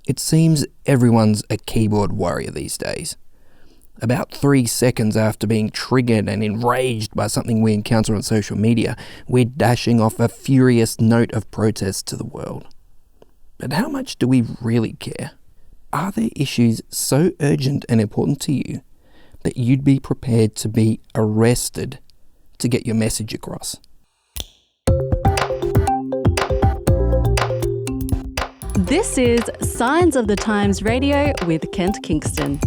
It seems everyone's a keyboard warrior these days. About 3 seconds after being triggered and enraged by something we encounter on social media, we're dashing off a furious note of protest to the world. But how much do we really care? Are there issues so urgent and important to you that you'd be prepared to be arrested to get your message across? This is Signs of the Times Radio with Kent Kingston.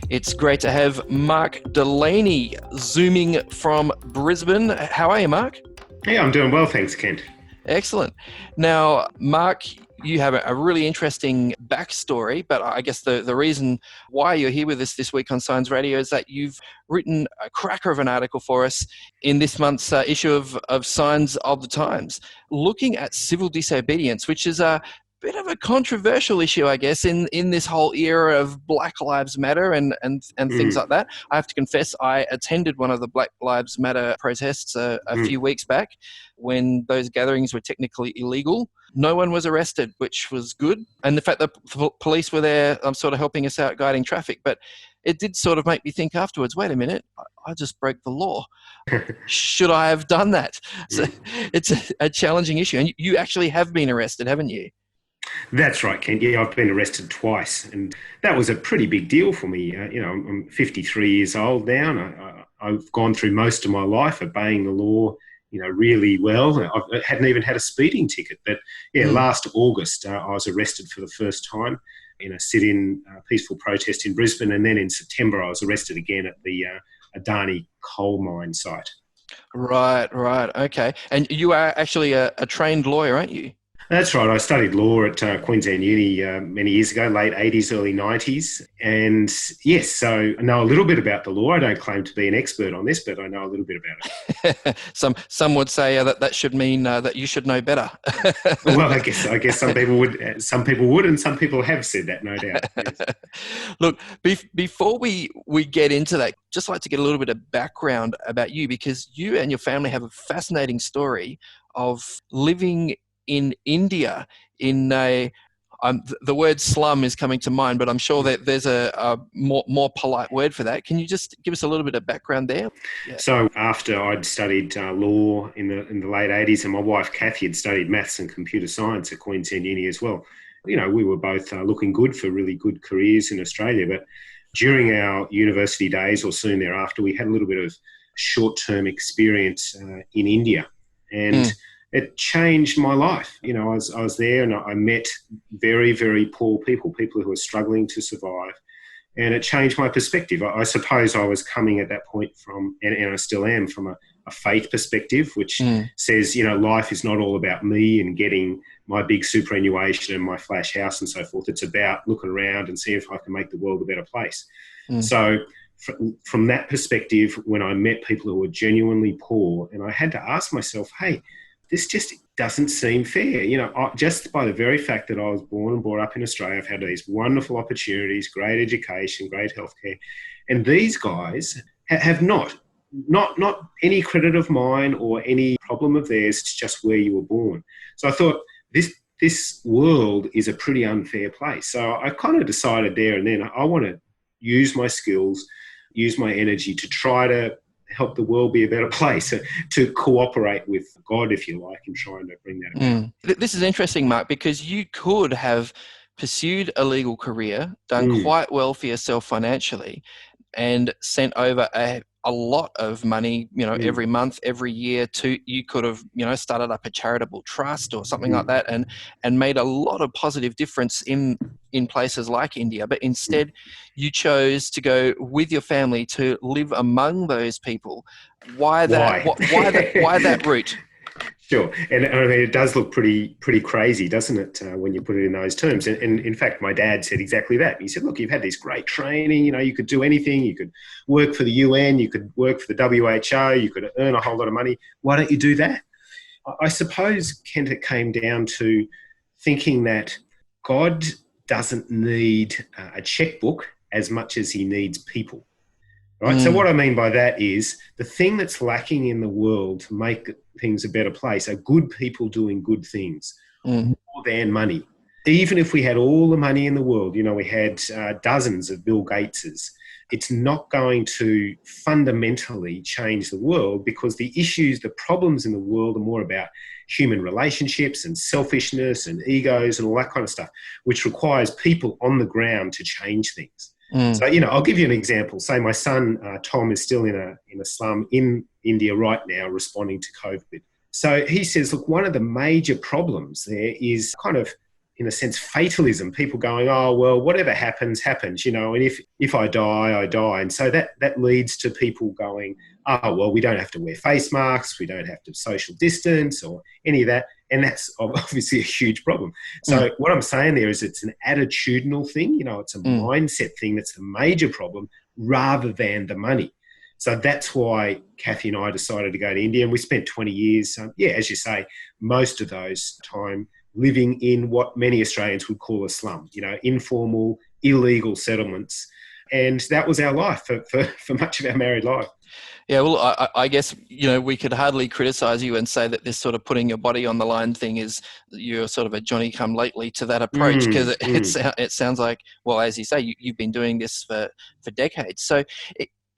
It's great to have Mark Delaney zooming from Brisbane. How are you, Mark? Yeah, I'm doing well, thanks, Kent. Excellent. Now, Mark, you have a really interesting backstory, but I guess the reason why you're here with us this week on Science Radio is that you've written a cracker of an article for us in this month's issue of Signs of the Times, looking at civil disobedience, which is a bit of a controversial issue, I guess, in this whole era of Black Lives Matter and things like that. I have to confess, I attended one of the Black Lives Matter protests a few weeks back when those gatherings were technically illegal. No one was arrested, which was good. And the fact that police were there sort of helping us out, guiding traffic. But it did sort of make me think afterwards, wait a minute, I just broke the law. Should I have done that? So it's a challenging issue. And you actually have been arrested, haven't you? That's right, Kent. Yeah, I've been arrested twice, and that was a pretty big deal for me. I'm 53 years old now, and I've gone through most of my life obeying the law, really well. I hadn't even had a speeding ticket, but last August I was arrested for the first time in a sit-in peaceful protest in Brisbane, and then in September I was arrested again at the Adani coal mine site. Right, okay. And you are actually a trained lawyer, aren't you? That's right. I studied law at Queensland Uni many years ago, late 80s, early 90s. And yes, so I know a little bit about the law. I don't claim to be an expert on this, but I know a little bit about it. Some would say that should mean that you should know better. Well, I guess some people would, and some people have said that, no doubt. Yes. Look, before we get into that, just like to get a little bit of background about you, because you and your family have a fascinating story of living in India in a the word slum is coming to mind, but I'm sure that there's a more polite word for that. Can you just give us a little bit of background there? Yeah. So after I'd studied law in the late 80s, and my wife Kathy had studied maths and computer science at Queensland Uni as well, we were both looking good for really good careers in Australia. But during our university days, or soon thereafter, we had a little bit of short-term experience in India, and it changed my life. I was there and I met very, very poor people who were struggling to survive. And it changed my perspective. I suppose I was coming at that point from, and I still am, from a faith perspective, which says, life is not all about me and getting my big superannuation and my flash house and so forth. It's about looking around and seeing if I can make the world a better place. So from that perspective, when I met people who were genuinely poor, and I had to ask myself, hey, this just doesn't seem fair. Just by the very fact that I was born and brought up in Australia, I've had these wonderful opportunities, great education, great healthcare. And these guys have not any credit of mine or any problem of theirs. It's just where you were born. So I thought this world is a pretty unfair place. So I kind of decided there and then I want to use my skills, use my energy to try to help the world be a better place, to cooperate with God, if you like, in trying to bring that about. This is interesting, Mark, because you could have pursued a legal career, done quite well for yourself financially, and sent over a lot of money, every month, every year you could have, started up a charitable trust or something like that and made a lot of positive difference in places like India. But instead you chose to go with your family to live among those people. Why that route? Sure. And I mean, it does look pretty crazy, doesn't it, when you put it in those terms? And in fact, my dad said exactly that. He said, look, you've had this great training, you could do anything. You could work for the UN, you could work for the WHO, you could earn a whole lot of money. Why don't you do that? I suppose, Kent, it came down to thinking that God doesn't need a checkbook as much as he needs people. right? So what I mean by that is the thing that's lacking in the world to make things a better place are good people doing good things more than money. Even if we had all the money in the world, we had dozens of Bill Gateses, it's not going to fundamentally change the world, because the issues, the problems in the world are more about human relationships and selfishness and egos and all that kind of stuff, which requires people on the ground to change things. So, I'll give you an example. Say my son, Tom, is still in a slum in India right now responding to COVID. So he says, look, one of the major problems there is kind of, in a sense, fatalism. People going, oh, well, whatever happens, happens, and if I die, I die. And so that leads to people going, oh, well, we don't have to wear face masks, we don't have to social distance or any of that. And that's obviously a huge problem. So what I'm saying there is it's an attitudinal thing, it's a mindset thing that's the major problem rather than the money. So that's why Kathy and I decided to go to India, and we spent 20 years, as you say, most of those time living in what many Australians would call a slum, informal, illegal settlements. And that was our life for much of our married life. Yeah, well, I guess, we could hardly criticise you and say that this sort of putting your body on the line thing is, you're sort of a Johnny-come-lately to that approach, because it sounds like, well, as you say, you've been doing this for decades. So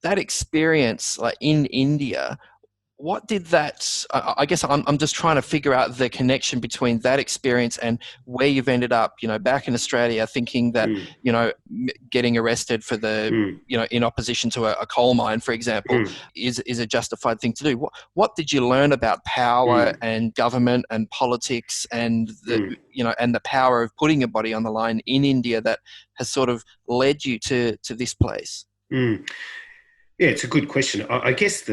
that experience, like in India, what did that, I guess I'm just trying to figure out the connection between that experience and where you've ended up, back in Australia, thinking that, getting arrested for in opposition to a coal mine, for example, is a justified thing to do. What did you learn about power and government and politics and and the power of putting your body on the line in India that has sort of led you to this place? Yeah, it's a good question. I guess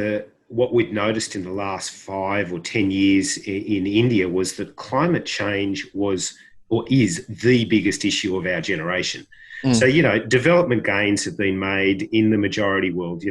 what we'd noticed in the last 5 or 10 years in India was that climate change was or is the biggest issue of our generation. So, development gains have been made in the majority world.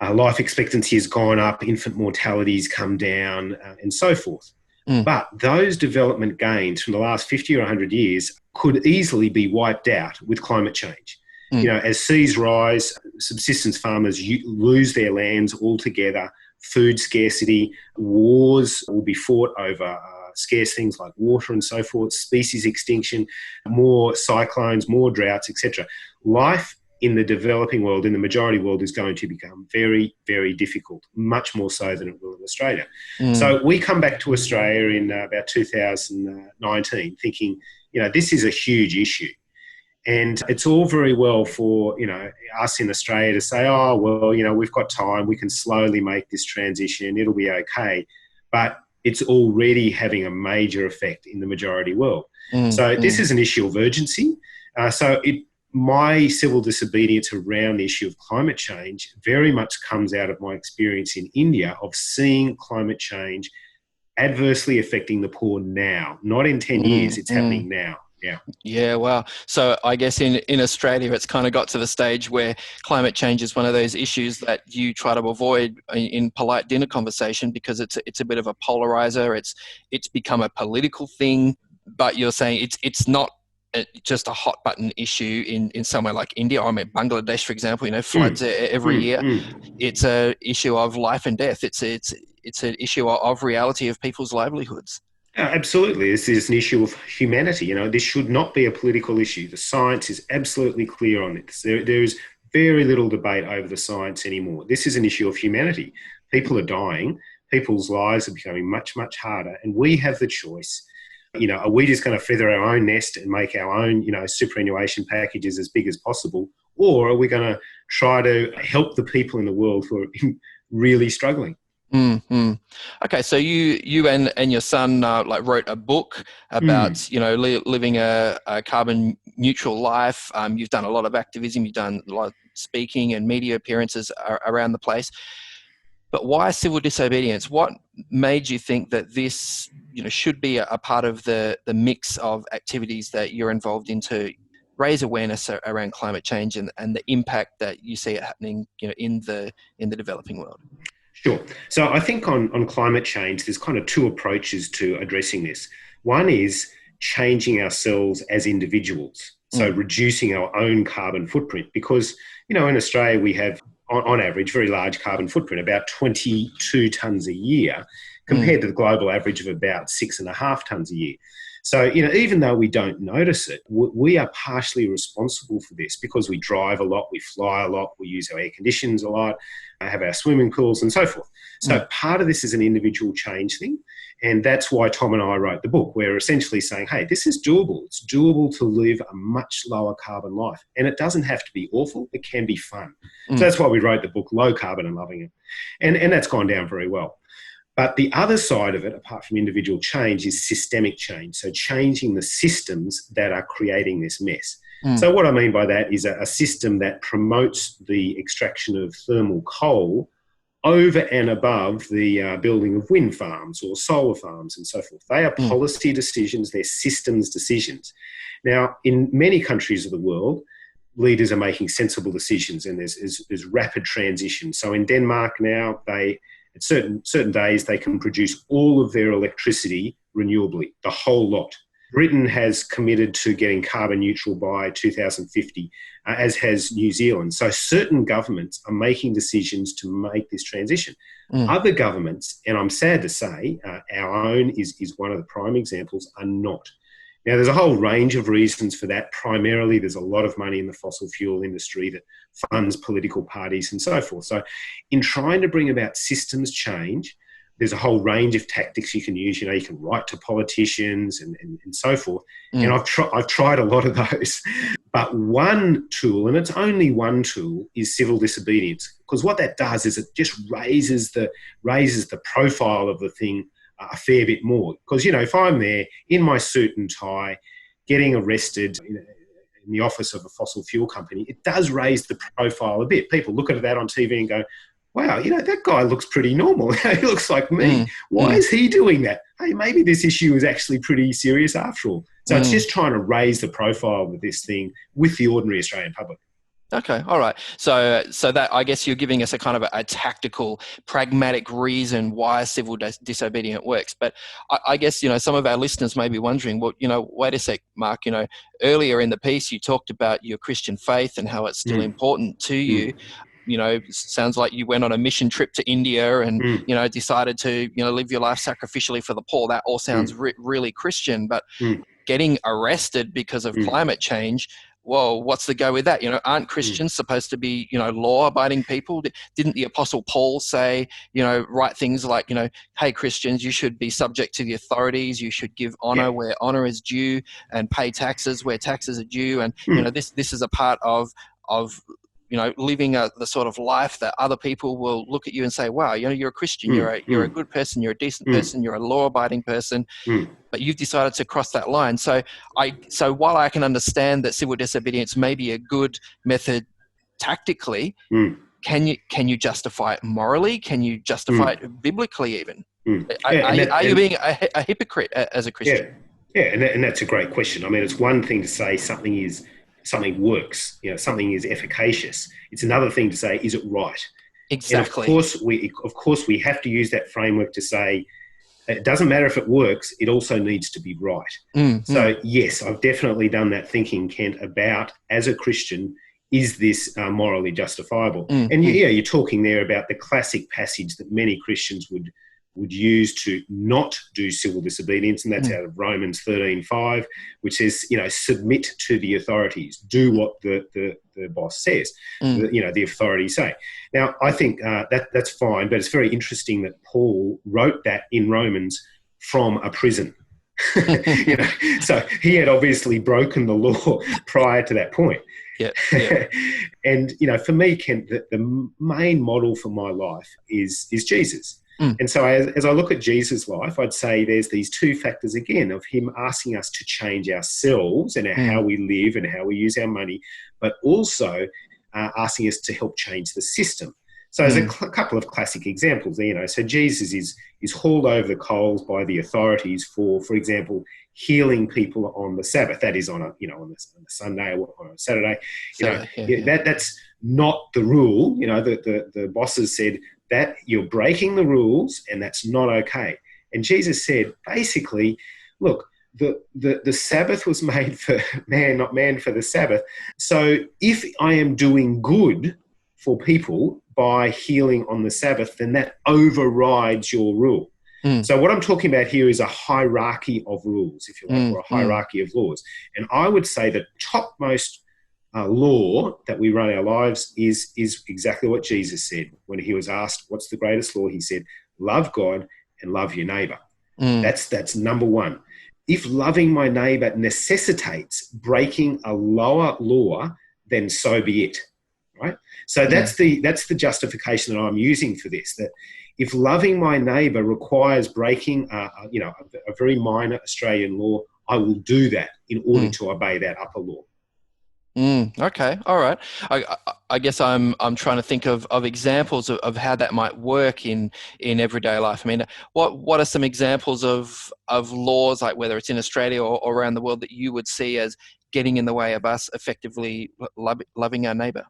Life expectancy has gone up, infant mortality's come down, and so forth. But those development gains from the last 50 or 100 years could easily be wiped out with climate change. As seas rise, subsistence farmers lose their lands altogether, food scarcity, wars will be fought over scarce things like water and so forth, species extinction, more cyclones, more droughts, etc. Life in the developing world, in the majority world, is going to become very, very difficult, much more so than it will in Australia. So we come back to Australia in about 2019 thinking, this is a huge issue. And it's all very well for, us in Australia to say, oh, well, we've got time, we can slowly make this transition, it'll be okay. But it's already having a major effect in the majority world. So this is an issue of urgency. My civil disobedience around the issue of climate change very much comes out of my experience in India of seeing climate change adversely affecting the poor now, not in 10 years, it's happening now. Yeah, wow. So I guess in Australia, it's kind of got to the stage where climate change is one of those issues that you try to avoid in polite dinner conversation because it's a bit of a polarizer. It's become a political thing, but you're saying it's not just a hot button issue in somewhere like India. I mean, Bangladesh, for example, floods every year. It's a issue of life and death. It's an issue of reality of people's livelihoods. Absolutely. This is an issue of humanity. This should not be a political issue. The science is absolutely clear on this. There is very little debate over the science anymore. This is an issue of humanity. People are dying. People's lives are becoming much, much harder. And we have the choice. Are we just going to feather our own nest and make our own, superannuation packages as big as possible? Or are we going to try to help the people in the world who are really struggling? Okay, so you and your son wrote a book about living a carbon neutral life. You've done a lot of activism. You've done a lot of speaking and media appearances around the place. But why civil disobedience? What made you think that this should be a part of the mix of activities that you're involved in to raise awareness around climate change and the impact that you see it happening in the developing world? Sure. So I think on climate change, there's kind of two approaches to addressing this. One is changing ourselves as individuals, so reducing our own carbon footprint. Because, in Australia, we have on average, very large carbon footprint, about 22 tonnes a year, compared to the global average of about 6.5 tonnes a year. So, even though we don't notice it, we are partially responsible for this because we drive a lot, we fly a lot, we use our air conditions a lot, have our swimming pools and so forth. So part of this is an individual change thing. And that's why Tom and I wrote the book. We're essentially saying, hey, this is doable. It's doable to live a much lower carbon life. And it doesn't have to be awful. It can be fun. So that's why we wrote the book, Low Carbon and Loving It. And that's gone down very well. But the other side of it, apart from individual change, is systemic change. So changing the systems that are creating this mess. So what I mean by that is a system that promotes the extraction of thermal coal over and above the building of wind farms or solar farms and so forth. They are policy decisions, they're systems decisions. Now, in many countries of the world, leaders are making sensible decisions and there's rapid transition. So in Denmark now, at certain days, they can produce all of their electricity renewably, the whole lot. Britain has committed to getting carbon neutral by 2050, as has New Zealand. So certain governments are making decisions to make this transition. Other governments, and I'm sad to say, our own is one of the prime examples, are not. Now, there's a whole range of reasons for that. Primarily, there's a lot of money in the fossil fuel industry that funds political parties and so forth. So in trying to bring about systems change, there's a whole range of tactics you can use. You can write to politicians and so forth. And I've tried a lot of those. But one tool, and it's only one tool, is civil disobedience. Because what that does is it just raises the profile of the thing a fair bit more. Because, if I'm there in my suit and tie, getting arrested in the office of a fossil fuel company, it does raise the profile a bit. People look at that on TV and go, wow, that guy looks pretty normal. He looks like me. Why is he doing that? Hey, maybe this issue is actually pretty serious after all. So it's just trying to raise the profile of this thing with the ordinary Australian public. Okay, all right. So that, I guess, you're giving us a kind of a tactical, pragmatic reason why civil disobedience works. But I guess, some of our listeners may be wondering, well, wait a sec, Mark, earlier in the piece you talked about your Christian faith and how it's still important to you. Sounds like you went on a mission trip to India and, decided to, live your life sacrificially for the poor. That all sounds really Christian, but getting arrested because of climate change, whoa, what's the go with that? Aren't Christians supposed to be, law-abiding people? Didn't the Apostle Paul say, write things like, hey, Christians, you should be subject to the authorities. You should give honor where honor is due and pay taxes where taxes are due. And, this is a part of living the sort of life that other people will look at you and say, wow, you're a Christian, you're a good person, you're a decent person, you're a law-abiding person, but you've decided to cross that line. So while I can understand that civil disobedience may be a good method tactically, can you justify it morally? Can you justify it biblically even? Are you being a hypocrite as a Christian? Yeah, and that's a great question. I mean, it's one thing to say something works, something is efficacious. It's another thing to say, is it right? Exactly. And of course we have to use that framework to say, it doesn't matter if it works, it also needs to be right. So yes, I've definitely done that thinking, Kent, about, as a Christian, is this morally justifiable? And you're talking there about the classic passage that many Christians would use to not do civil disobedience, and that's out of Romans 13:5, which says, submit to the authorities, do what the boss says, the authorities say. Now, I think that's fine, but it's very interesting that Paul wrote that in Romans from a prison. So he had obviously broken the law prior to that point. Yeah. And, for me, Kent, the main model for my life is Jesus. And so as I look at Jesus' life, I'd say there's these two factors again of him asking us to change ourselves and how we live and how we use our money, but also asking us to help change the system. So there's a couple of classic examples there, So Jesus is hauled over the coals by the authorities for example, healing people on the Sabbath. That is on a Sunday or on a Saturday. That's not the rule. The bosses said that you're breaking the rules and that's not okay. And Jesus said, basically, look, the Sabbath was made for man, not man for the Sabbath. So if I am doing good, for people by healing on the Sabbath, then that overrides your rule. So what I'm talking about here is a hierarchy of rules, if you like, or a hierarchy of laws. And I would say the topmost law that we run our lives is exactly what Jesus said when he was asked, what's the greatest law? He said, love God and love your neighbour. That's number one. If loving my neighbour necessitates breaking a lower law, then so be it, right? So that's the justification that I'm using for this, that if loving my neighbour requires breaking a very minor Australian law, I will do that in order to obey that upper law. Okay, all right. I guess I'm trying to think of examples of how that might work in everyday life. I mean, what are some examples of laws, like whether it's in Australia or around the world, that you would see as getting in the way of us effectively loving our neighbour?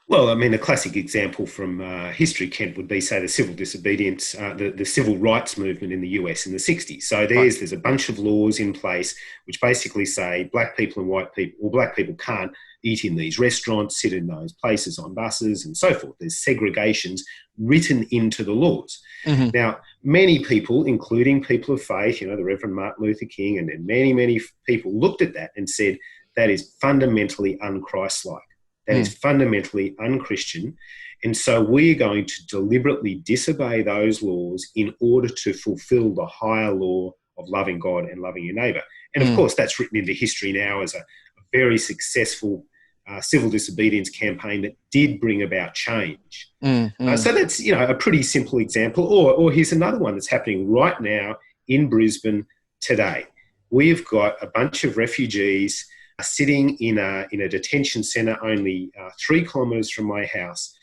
Well, I mean, a classic example from history, Kent, would be, say, the civil disobedience, the civil rights movement in the US in the 60s. So there's a bunch of laws in place which basically say black people and white people, or black people can't eat in these restaurants, sit in those places on buses and so forth. There's segregations written into the laws. Now, many people, including people of faith, the Reverend Martin Luther King and many, many people looked at that and said, that is fundamentally un-Christ-like. That is fundamentally unchristian. And so we're going to deliberately disobey those laws in order to fulfill the higher law of loving God and loving your neighbour. And of course, that's written into history now as a very successful civil disobedience campaign that did bring about change. So that's, a pretty simple example. Or here's another one that's happening right now in Brisbane today. We've got a bunch of refugees sitting in a detention centre only 3 kilometres from my house.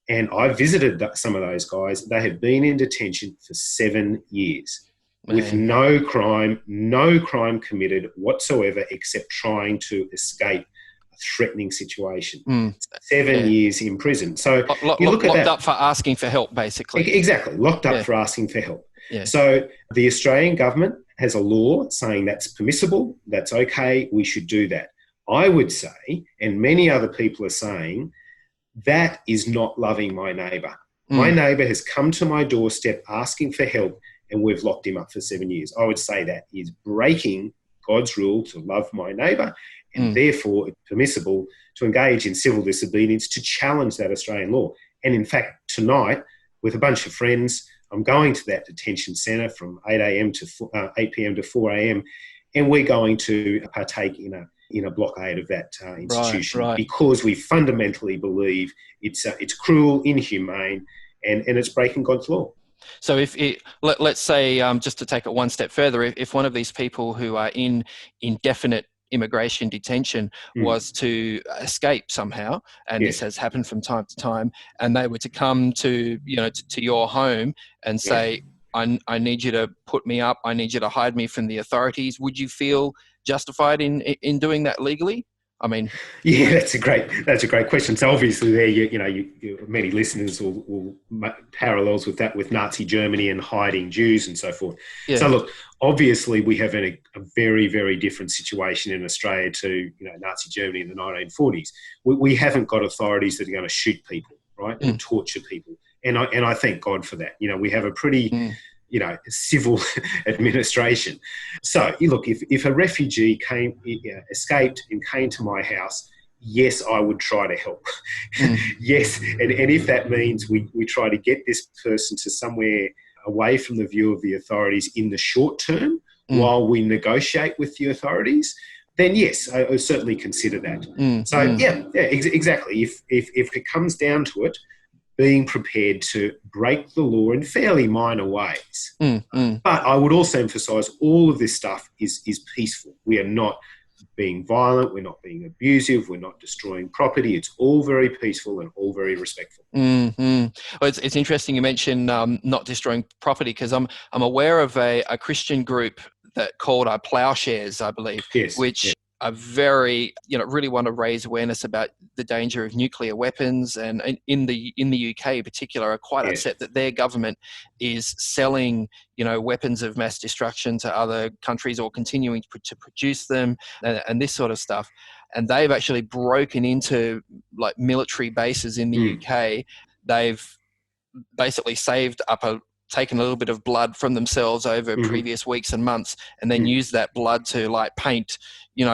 And I visited some of those guys. They have been in detention for 7 years with no crime committed whatsoever except trying to escape a threatening situation. 7 years in prison. So you look at locked that, up for asking for help, basically. Exactly, locked up for asking for help. So the Australian government has a law saying that's permissible, that's okay, we should do that. I would say, and many other people are saying, that is not loving my neighbour. My neighbour has come to my doorstep asking for help and we've locked him up for 7 years. I would say that is breaking God's rule to love my neighbour, and therefore it's permissible to engage in civil disobedience to challenge that Australian law. And in fact, tonight, with a bunch of friends, I'm going to that detention centre from 8 p.m. to 4 a.m. and we're going to partake in a blockade of that institution because we fundamentally believe it's cruel, inhumane, and it's breaking God's law. So let's say, just to take it one step further, if one of these people who are in indefinite immigration detention was to escape somehow, and this has happened from time to time, and they were to come to your home and say, I need you to put me up, I need you to hide me from the authorities, would you feel justified in doing that legally? I mean, that's a great question. So obviously, there, many listeners will make parallels with that with Nazi Germany and hiding Jews and so forth. So look, obviously, we have a very, very different situation in Australia to Nazi Germany in the 1940s. We haven't got authorities that are going to shoot people, right, and torture people, and I thank God for that. We have a pretty civil administration. So, look, if a refugee escaped and came to my house, yes, I would try to help. Yes, and if that means we try to get this person to somewhere away from the view of the authorities in the short term while we negotiate with the authorities, then yes, I would certainly consider that. Exactly. If it comes down to it, being prepared to break the law in fairly minor ways. But I would also emphasise all of this stuff is peaceful. We are not being violent, we're not being abusive, we're not destroying property. It's all very peaceful and all very respectful. Well, it's interesting you mentioned not destroying property, because I'm aware of a Christian group that called Ploughshares, I believe, which very, really want to raise awareness about the danger of nuclear weapons, and in the UK in particular are quite upset that their government is selling, weapons of mass destruction to other countries or continuing to produce them and this sort of stuff. And they've actually broken into like military bases in the UK. They've basically taken a little bit of blood from themselves over previous weeks and months, and then use that blood to like paint,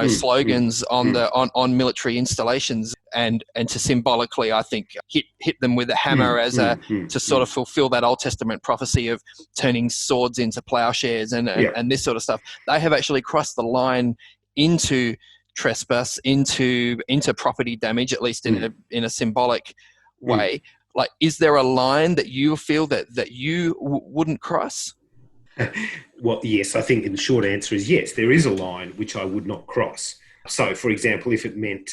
slogans on military installations, and to symbolically, I think, hit them with a hammer to sort of fulfill that Old Testament prophecy of turning swords into plowshares and this sort of stuff. They have actually crossed the line into trespass, into property damage, at least in a symbolic way. Like, is there a line that you feel that you wouldn't cross? Well, yes, I think the short answer is yes, there is a line which I would not cross. So, for example, if it meant,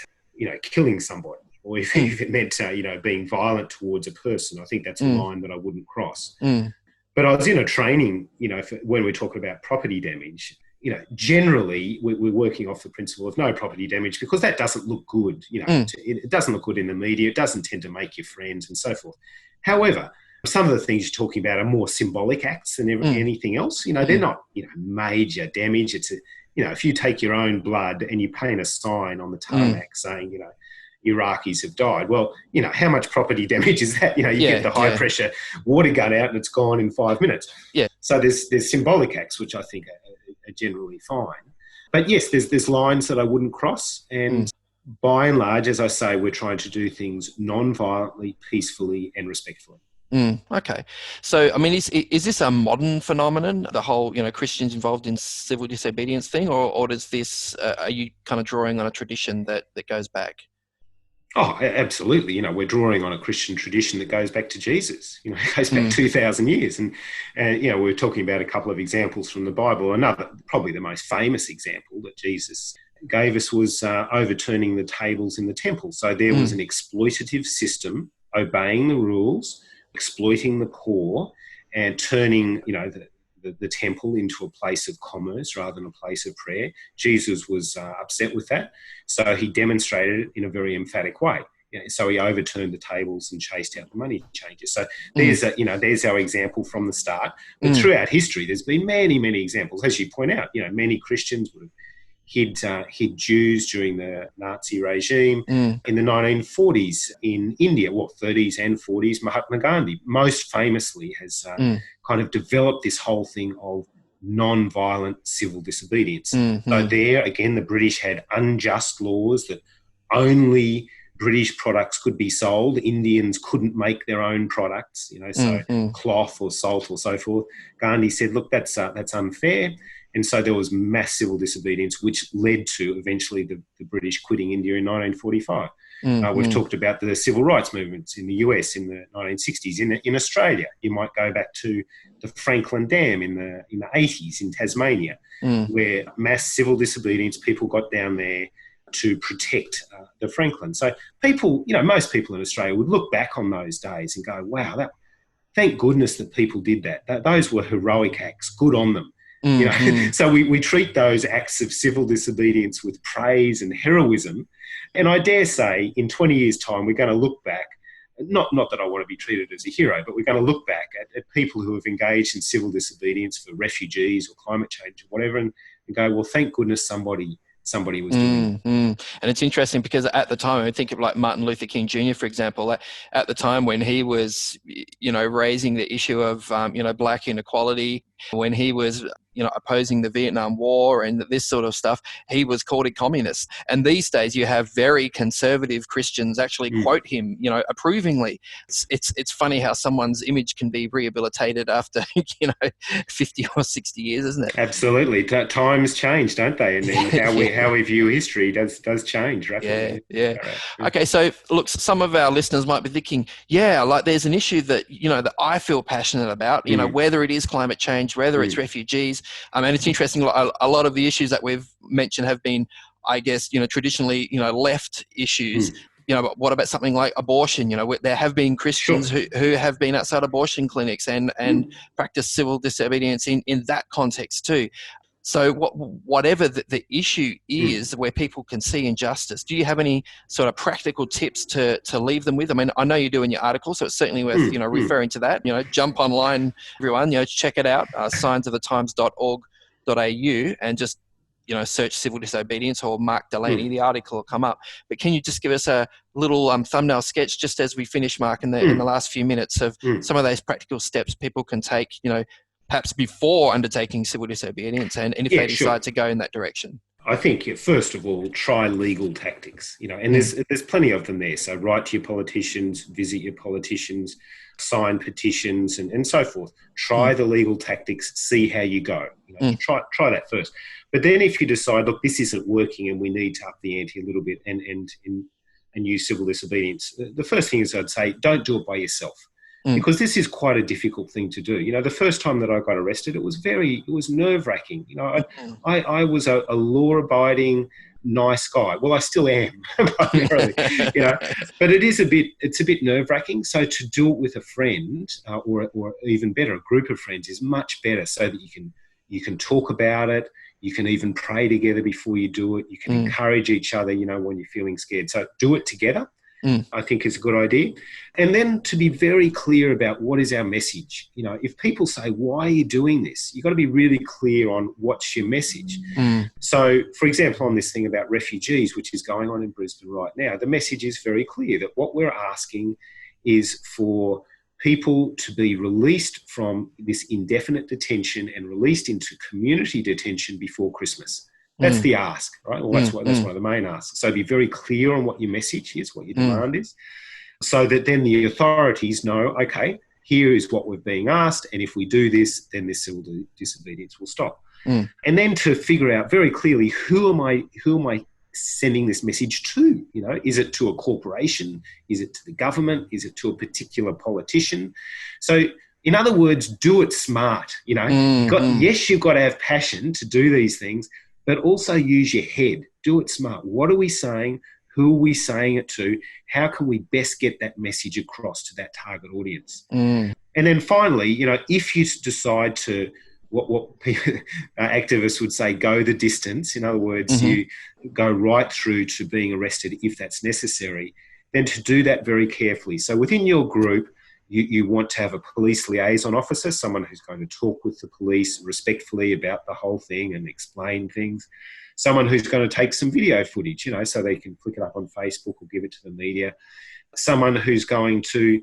killing somebody, or if it meant, being violent towards a person, I think that's a line that I wouldn't cross. But I was in a training, when we're talking about property damage, generally we're working off the principle of no property damage, because that doesn't look good. It doesn't look good in the media. It doesn't tend to make you friends and so forth. However, some of the things you're talking about are more symbolic acts than anything else. They're not, major damage. It's if you take your own blood and you paint a sign on the tarmac saying, Iraqis have died. Well, how much property damage is that? You get the high pressure water gun out and it's gone in 5 minutes. Yeah. So there's symbolic acts which I think are generally fine. But yes, there's lines that I wouldn't cross. And by and large, as I say, we're trying to do things non-violently, peacefully and respectfully. Okay. So, I mean, is this a modern phenomenon, the whole, Christians involved in civil disobedience thing, or does this, are you kind of drawing on a tradition that goes back? Oh, absolutely. We're drawing on a Christian tradition that goes back to Jesus. It goes back 2,000 years. And we're talking about a couple of examples from the Bible. Another, probably the most famous example that Jesus gave us was overturning the tables in the temple. So there was an exploitative system, obeying the rules, exploiting the poor, and turning, the temple into a place of commerce rather than a place of prayer. Jesus was upset with that, so he demonstrated it in a very emphatic way. So he overturned the tables and chased out the money changers. So there's our example from the start. But throughout history, there's been many, many examples. As you point out, many Christians would have hid Jews during the Nazi regime. In the 1940s in India, 30s and 40s, Mahatma Gandhi most famously has kind of developed this whole thing of non-violent civil disobedience. So there, again, the British had unjust laws that only British products could be sold. Indians couldn't make their own products, cloth or salt or so forth. Gandhi said, look, that's unfair. And so there was mass civil disobedience, which led to eventually the British quitting India in 1945. We've talked about the civil rights movements in the US in the 1960s. In Australia, you might go back to the Franklin Dam in the 80s in Tasmania, where mass civil disobedience, people got down there to protect the Franklin. So people, most people in Australia would look back on those days and go, wow, thank goodness that people did that. Those were heroic acts. Good on them. So we treat those acts of civil disobedience with praise and heroism. And I dare say in 20 years' time, we're going to look back, not that I want to be treated as a hero, but we're going to look back at people who have engaged in civil disobedience for refugees or climate change or whatever and go, well, thank goodness somebody was doing. And it's interesting because at the time, I think of like Martin Luther King Jr., for example, at the time when he was, raising the issue of, black inequality, when he was, opposing the Vietnam War and this sort of stuff, he was called a communist. And these days you have very conservative Christians actually quote him, approvingly. It's funny how someone's image can be rehabilitated after, 50 or 60 years, isn't it? Absolutely. Times change, don't they? And then how we view history does change rapidly. Yeah. Okay, so look, some of our listeners might be thinking, like there's an issue that, that I feel passionate about, whether it is climate change, whether it's refugees. And it's interesting, a lot of the issues that we've mentioned have been, I guess, traditionally, left issues. But what about something like abortion? There have been Christians who have been outside abortion clinics and practice civil disobedience in that context too. So whatever the issue is where people can see injustice, do you have any sort of practical tips to leave them with? I mean, I know you do in your article, so it's certainly worth, referring to that. Jump online, everyone, check it out, signsofthetimes.org.au, and just, search civil disobedience or Mark Delaney, the article will come up. But can you just give us a little thumbnail sketch, just as we finish, Mark, in the last few minutes, of some of those practical steps people can take, perhaps before undertaking civil disobedience, and if they decide to go in that direction? I think, first of all, try legal tactics, and there's plenty of them there. So write to your politicians, visit your politicians, sign petitions, and so forth. Try the legal tactics, see how you go. Try that first. But then if you decide, look, this isn't working and we need to up the ante a little bit and use civil disobedience, the first thing is I'd say, don't do it by yourself. Because this is quite a difficult thing to do. The first time that I got arrested, it was nerve-wracking. I was a law-abiding, nice guy. Well, I still am, primarily, but it's a bit nerve-wracking. So to do it with a friend, or even better, a group of friends, is much better, so that you can talk about it. You can even pray together before you do it. You can encourage each other, when you're feeling scared. So do it together. I think is a good idea. And then to be very clear about what is our message. If people say, why are you doing this? You've got to be really clear on what's your message. So, for example, on this thing about refugees, which is going on in Brisbane right now, the message is very clear that what we're asking is for people to be released from this indefinite detention and released into community detention before Christmas. That's the ask, right? Well, that's one of the main asks. So be very clear on what your message is, what your demand is, so that then the authorities know, okay, here is what we're being asked, and if we do this, then this civil disobedience will stop. And then to figure out very clearly, who am I sending this message to? Is it to a corporation? Is it to the government? Is it to a particular politician? So, in other words, do it smart. Yes, you've got to have passion to do these things, but also use your head. Do it smart. What are we saying? Who are we saying it to? How can we best get that message across to that target audience? And then finally, if you decide to, what people, activists would say, go the distance, in other words, you go right through to being arrested if that's necessary, then to do that very carefully. So within your group, you want to have a police liaison officer, someone who's going to talk with the police respectfully about the whole thing and explain things. Someone who's going to take some video footage, so they can flick it up on Facebook or give it to the media. Someone who's going to,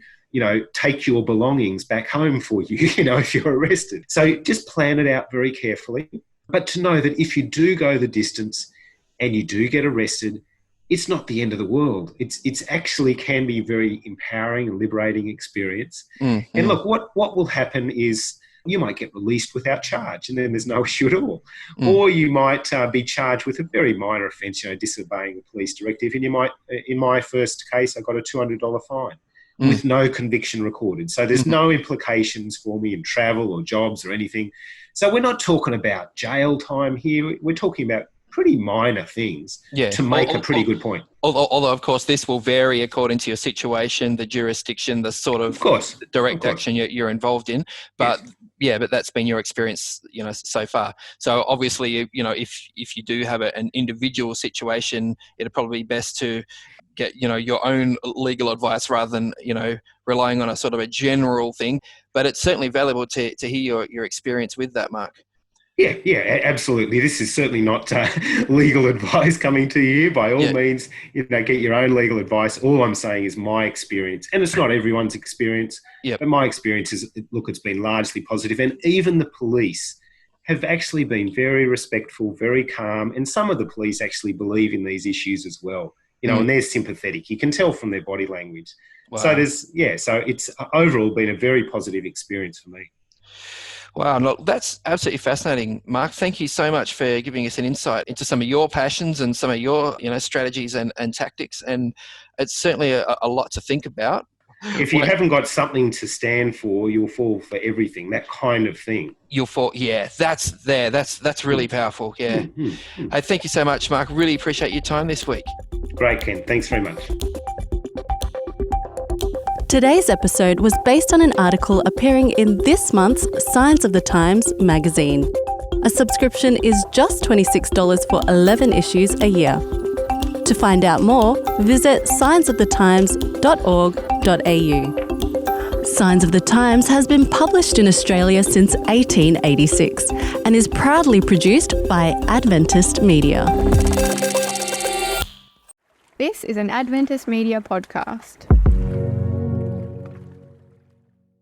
take your belongings back home for you, if you're arrested. So just plan it out very carefully. But to know that if you do go the distance and you do get arrested, it's not the end of the world. It's actually can be a very empowering and liberating experience. And look, what will happen is you might get released without charge, and then there's no issue at all. Or you might be charged with a very minor offence, disobeying a police directive, and you might, in my first case, I got a $200 fine with no conviction recorded. So there's no implications for me in travel or jobs or anything. So we're not talking about jail time here. We're talking about pretty minor things to make a pretty good point. Although, of course, this will vary according to your situation, the jurisdiction, the sort of direct action you're involved in. But but that's been your experience, so far. So obviously, if you do have an individual situation, it'd probably be best to get, your own legal advice rather than, relying on a sort of a general thing. But it's certainly valuable to hear your experience with that, Mark. Yeah, absolutely. This is certainly not legal advice coming to you. By all means, get your own legal advice. All I'm saying is my experience, and it's not everyone's experience, but my experience is, it's been largely positive. And even the police have actually been very respectful, very calm, and some of the police actually believe in these issues as well. And they're sympathetic. You can tell from their body language. Wow. So so it's overall been a very positive experience for me. Wow, look, that's absolutely fascinating, Mark. Thank you so much for giving us an insight into some of your passions and some of your, strategies and tactics. And it's certainly a lot to think about. If you haven't got something to stand for, you'll fall for everything, that kind of thing. You'll fall, that's really powerful, Hey, thank you so much, Mark. Really appreciate your time this week. Great, Ken. Thanks very much. Today's episode was based on an article appearing in this month's Signs of the Times magazine. A subscription is just $26 for 11 issues a year. To find out more, visit signsofthetimes.org.au. Signs of the Times has been published in Australia since 1886 and is proudly produced by Adventist Media. This is an Adventist Media podcast.